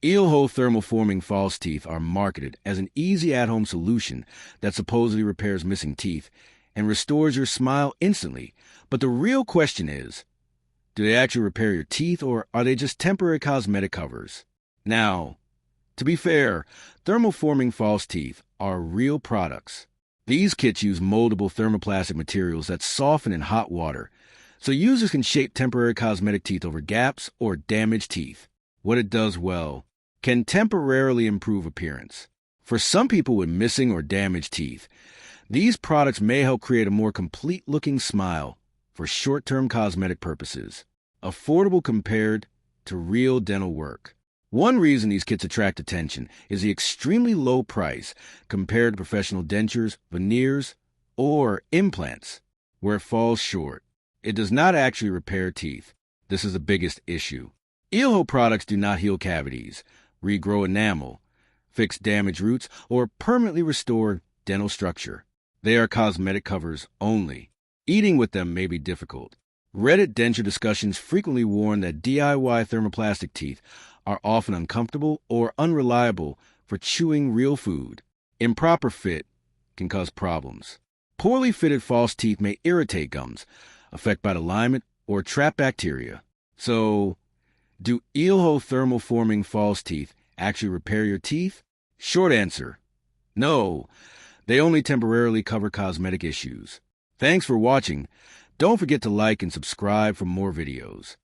Eelhoe thermal-forming false teeth are marketed as an easy at-home solution that supposedly repairs missing teeth and restores your smile instantly. But the real question is, do they actually repair your teeth, or are they just temporary cosmetic covers? Now, to be fair, thermal-forming false teeth are real products. These kits use moldable thermoplastic materials that soften in hot water, so users can shape temporary cosmetic teeth over gaps or damaged teeth. What it does well can temporarily improve appearance. For some people with missing or damaged teeth, these products may help create a more complete-looking smile for short-term cosmetic purposes, affordable compared to real dental work. One reason these kits attract attention is the extremely low price compared to professional dentures, veneers, or implants. Where it falls short, it does not actually repair teeth. This is the biggest issue. Eelhoe products do not heal cavities, regrow enamel, fix damaged roots, or permanently restore dental structure. They are cosmetic covers only. Eating with them may be difficult. Reddit denture discussions frequently warn that DIY thermoplastic teeth are often uncomfortable or unreliable for chewing real food. Improper fit can cause problems. Poorly fitted false teeth may irritate gums, affect bite alignment, or trap bacteria. So, do Eelhoe thermal-forming false teeth actually repair your teeth? Short answer, no. They only temporarily cover cosmetic issues. Thanks for watching. Don't forget to like and subscribe for more videos.